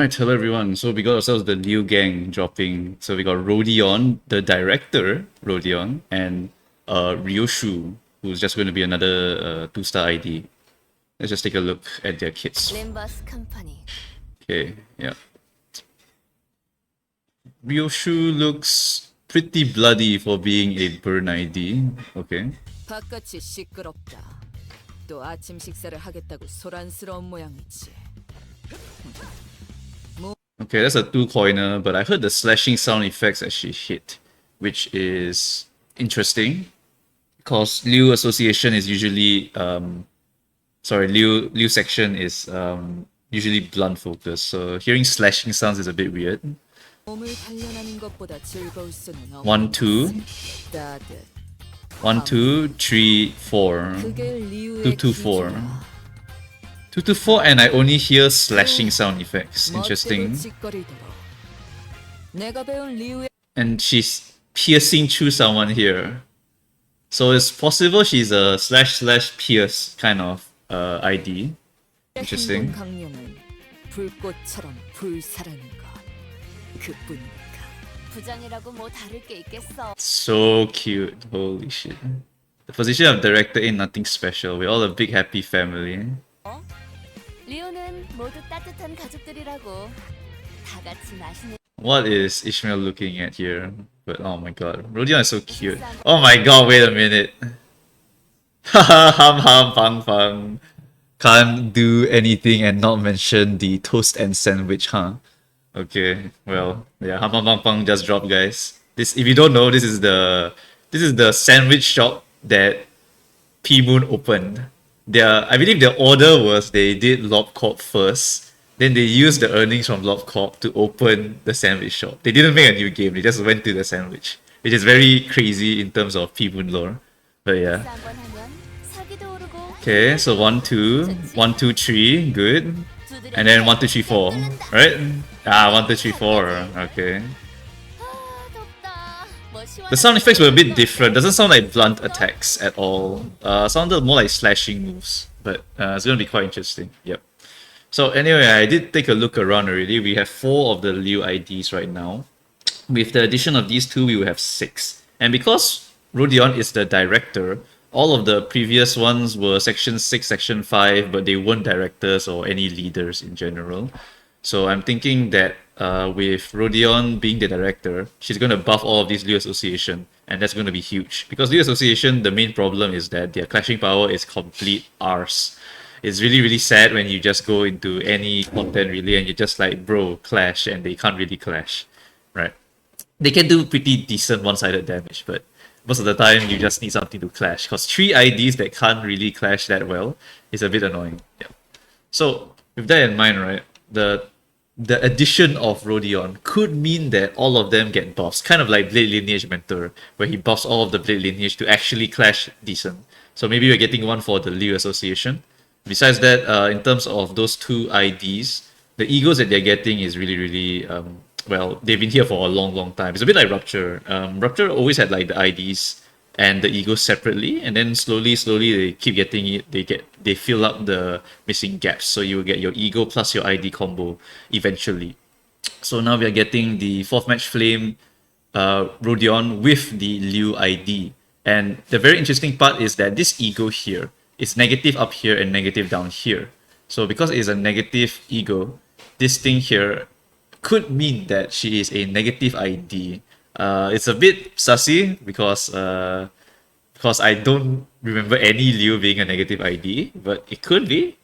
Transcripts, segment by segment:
Alright, hello everyone. So we got ourselves the Liu gang dropping. So we got Rodion, the director, Rodion, and Ryoshu, who's just going to be another 2-star ID. Let's just take a look at their kits. Limbus company. Okay, yeah. Ryoshu looks pretty bloody for being a burn ID. Okay. 바깥이 시끄럽다. 또 아침 식사를 하겠다고 소란스러운 모양이지. Okay, that's a 2-coiner, but I heard the slashing sound effects as she hit, which is interesting. Because Liu Association is usually Liu section is usually blunt focus, so hearing slashing sounds is a bit weird. 몸을 단련하는 것보다 즐거울 수는 없는 1, 2, 따뜻. 1, 2, 3, 4, 그게 리우의 2, 2, 4, 기준이야. 2, 2, 4, and I only hear slashing sound effects. Interesting. 멋대로 짓거리도록. 내가 배운 리우의 And she's piercing through someone here. So it's possible she's a / pierce kind of ID. Interesting. 행동 강령은 불꽃처럼 불사라는 것. 그뿐이니까. 부장이라고 뭐 다를 게 있겠어. So cute. Holy shit. The position of director ain't nothing special. We're all a big happy family. 리오는 모두 따뜻한 가족들이라고. 다 같이 맛있는. What is Ishmael looking at here? But oh my god, Rodion is so cute. Oh my god, wait a minute. Haha, ham pang pang. Can't do anything and not mention the toast and sandwich, huh? Okay, well, yeah, ham pang pang just dropped, guys. This, if you don't know, this is the sandwich shop that P Moon opened. I believe their order was they did Lobcorp first, then they used the earnings from Lobcorp to open the sandwich shop. They didn't make a new game, they just went to the sandwich, which is very crazy in terms of P Moon lore. But yeah. 한번 하면 사기도 오르고. Okay, so 1, 2, 1, 2, 3, good. And then 1, 2, 3, 4, right? Ah, 1, 2, 3, 4, okay. 덥다. 뭐 The sound effects were a bit different. Doesn't sound like blunt attacks at all. Sounded more like slashing moves, but it's gonna be quite interesting. Yep. So anyway, I did take a look around already. We have 4 of the Liu IDs right now. With the addition of these 2, we will have 6. And because Rodion is the director, all of the previous ones were Section 6, Section 5, but they weren't directors or any leaders in general. So I'm thinking that with Rodion being the director, she's going to buff all of these Liu Association, and that's going to be huge. Because Liu Association, the main problem is that their clashing power is complete arse. It's really, really sad when you just go into any content really and you're just like, bro, clash, and they can't really clash, right? They can do pretty decent one-sided damage, but most of the time you just need something to clash. Because 3 IDs that can't really clash that well is a bit annoying. Yeah. So with that in mind, right, the addition of Rodion could mean that all of them get buffs, kind of like Blade Lineage Mentor, where he buffs all of the Blade Lineage to actually clash decent. So maybe we're getting one for the Liu Association. Besides that, in terms of those 2 IDs, the egos that they're getting is really, really, well, they've been here for a long, long time. It's a bit like Rupture. Rupture always had like the IDs and the egos separately, and then slowly they keep getting it. They fill up the missing gaps, so you will get your ego plus your ID combo eventually. So now we are getting the 4th match flame Rodion with the Liu ID, and the very interesting part is that this ego here is negative up here and negative down here. So because it is a negative ego, this thing here could mean that she is a negative ID. It's a bit sussy because I don't remember any Liu being a negative ID, but it could be.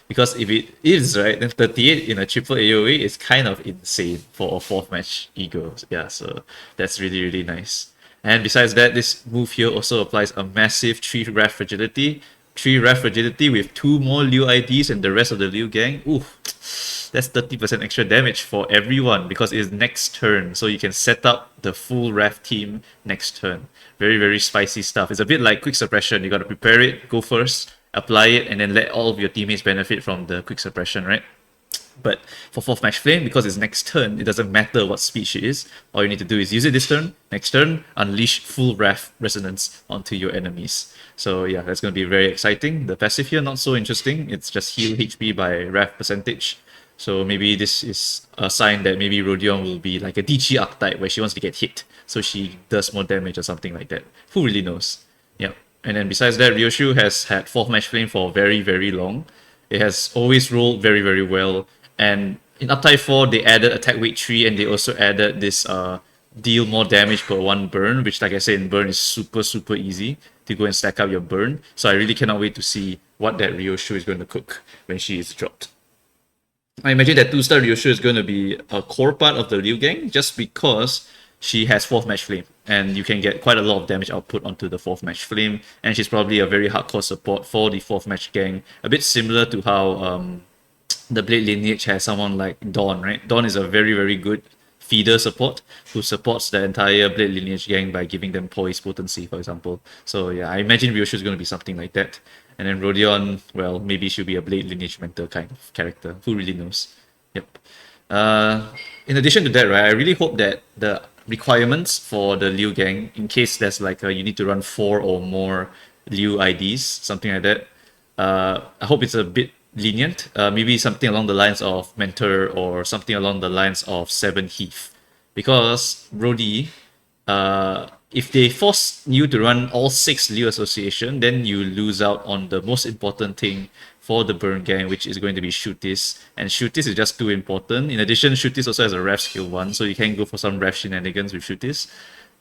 Because if it is, right, then 38 in a triple AoE is kind of insane for a 4th match ego. Yeah, so that's really, really nice. And besides that, this move here also applies a massive 3 ref fragility. 3 ref fragility with 2 more Liu IDs and the rest of the Liu gang. Ooh, that's 30% extra damage for everyone because it's next turn. So you can set up the full ref team next turn. Very, very spicy stuff. It's a bit like quick suppression. You got to prepare it, go first, apply it, and then let all of your teammates benefit from the quick suppression, right? But for 4th match flame, because it's next turn, it doesn't matter what speed she is. All you need to do is use it this turn, next turn, unleash full Wrath Resonance onto your enemies. So yeah, that's going to be very exciting. The passive here, not so interesting. It's just heal HP by Wrath percentage. So maybe this is a sign that maybe Rodion will be like a DG archetype where she wants to get hit, so she does more damage or something like that. Who really knows? Yep. And then besides that, Ryoshu has had 4th Match Flame for very, very long. It has always rolled very, very well. And in Uptype 4, they added attack weight 3 and they also added this deal more damage per 1 burn, which, like I said, in burn is super, super easy to go and stack up your burn. So I really cannot wait to see what that Ryoshu is going to cook when she is dropped. I imagine that 2-star Ryoshu is going to be a core part of the Liu gang just because she has 4th Match Flame and you can get quite a lot of damage output onto the 4th Match Flame, and she's probably a very hardcore support for the 4th Match gang, a bit similar to how the Blade lineage has someone like Dawn, right? Dawn is a very, very good feeder support who supports the entire Blade lineage gang by giving them poise potency, for example. So yeah, I imagine Ryoshu is going to be something like that. And then Rodion, well, maybe she'll be a Blade lineage mentor kind of character. Who really knows? Yep. In addition to that, right, I really hope that the requirements for the Liu gang, in case there's like you need to run 4 or more Liu IDs, something like that, I hope it's a bit lenient. Maybe something along the lines of Mentor or something along the lines of 7 Heath. Because Brody, if they force you to run all 6 Liu Association, then you lose out on the most important thing for the burn gang, which is going to be Shootis. And Shootis is just too important. In addition, Shootis also has a ref skill 1, so you can go for some ref shenanigans with Shootis.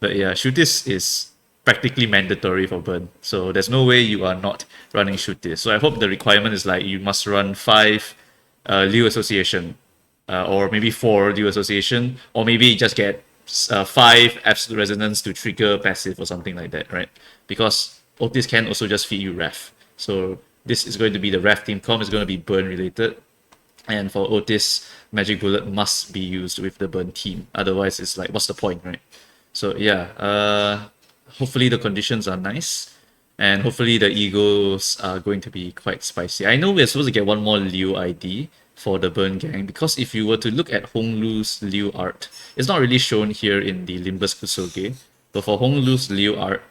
But yeah, Shootis is practically mandatory for burn. So there's no way you are not running Shootis. So I hope the requirement is like you must run 5 Liu Association, or maybe 4 Liu Association, or maybe just get 5 Absolute Resonance to trigger passive or something like that, right? Because Otis can also just feed you ref. So this is going to be the ref team comp, is going to be burn related. And for Otis, Magic Bullet must be used with the burn team. Otherwise, it's like, what's the point, right? So yeah, hopefully the conditions are nice. And hopefully the egos are going to be quite spicy. I know we're supposed to get one more Liu ID for the burn gang, because if you were to look at Honglu's Liu art, it's not really shown here in the Limbus Kusoge, but for Honglu's Liu art,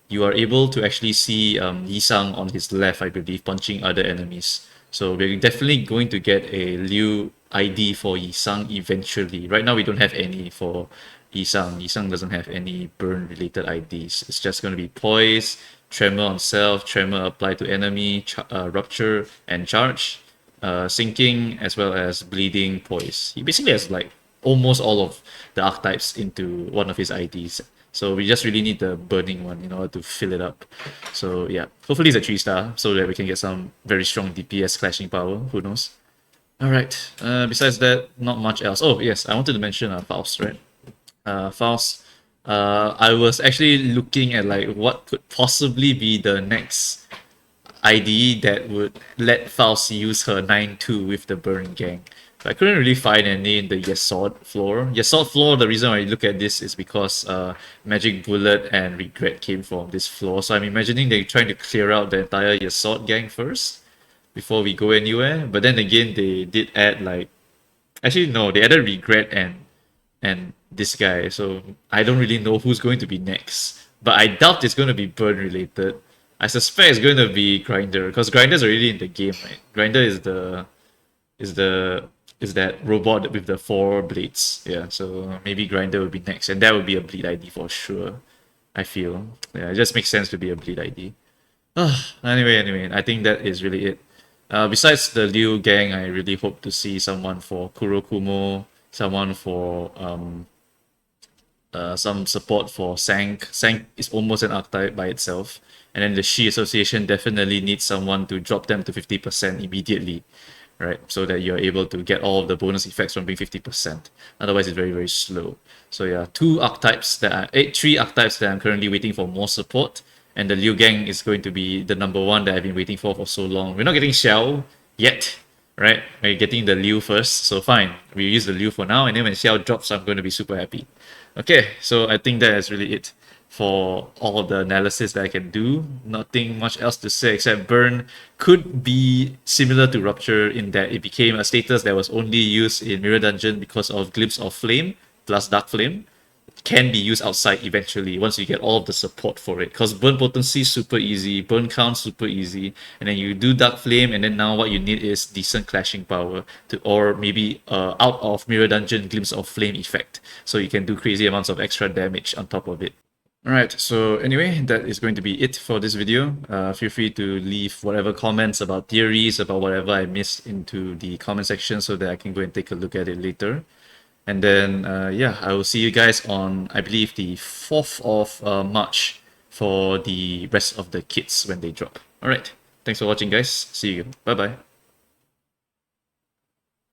you are able to actually see Yisang on his left, I believe, punching other enemies. So we're definitely going to get a Liu ID for Yisang eventually. Right now we don't have any for Yisang. Yisang doesn't have any burn related IDs. It's just going to be poise, tremor on self, tremor applied to enemy, rupture and charge, sinking, as well as bleeding, poise. He basically has like almost all of the archetypes into one of his IDs. So we just really need the burning one in order to fill it up. So yeah, hopefully it's a 3-star so that we can get some very strong DPS clashing power. Who knows? Alright, besides that, not much else. Oh yes, I wanted to mention Faust, right? Faust, I was actually looking at like what could possibly be the next ID that would let Faust use her 9-2 with the burn gang. But I couldn't really find any in the Yesod floor. Yesod floor, the reason why I look at this is because Magic Bullet and Regret came from this floor. So I'm imagining they're trying to clear out the entire Yesod gang first before we go anywhere. But then again, they did add like... Actually, no, they added Regret and this guy. So I don't really know who's going to be next. But I doubt it's going to be burn related. I suspect it's going to be Grinder, because Grinder's already in the game, right? Grinder is that robot with the 4 blades. Yeah, so maybe Grinder will be next, and that would be a bleed ID for sure. I feel. Yeah, it just makes sense to be a bleed ID. Anyway, I think that is really it. Besides the Liu gang, I really hope to see someone for Kurokumo, someone for some support for Sank. Sank is almost an archetype by itself. And then the Shi Association definitely needs someone to drop them to 50% immediately, right? So that you're able to get all of the bonus effects from being 50%. Otherwise, it's very, very slow. So yeah, 3 archetypes that I'm currently waiting for more support. And the Liu gang is going to be the number 1 that I've been waiting for so long. We're not getting Xiao yet, right? We're getting the Liu first, so fine. We use the Liu for now, and then when Xiao drops, I'm going to be super happy. Okay, so I think that is really it for all the analysis that I can do. Nothing much else to say except burn could be similar to rupture in that it became a status that was only used in Mirror Dungeon because of Glimpse of Flame plus Dark Flame. can be used outside eventually once you get all of the support for it. Because burn potency super easy, burn count super easy, and then you do dark flame, and then now what you need is decent clashing power to, or maybe out of mirror dungeon glimpse of flame effect, so you can do crazy amounts of extra damage on top of it. Alright, so anyway, that is going to be it for this video. Feel free to leave whatever comments about theories, about whatever I missed into the comment section so that I can go and take a look at it later. And then, yeah, I will see you guys on, I believe, the 4th of March for the rest of the kits when they drop. Alright, thanks for watching, guys. See you. Bye-bye.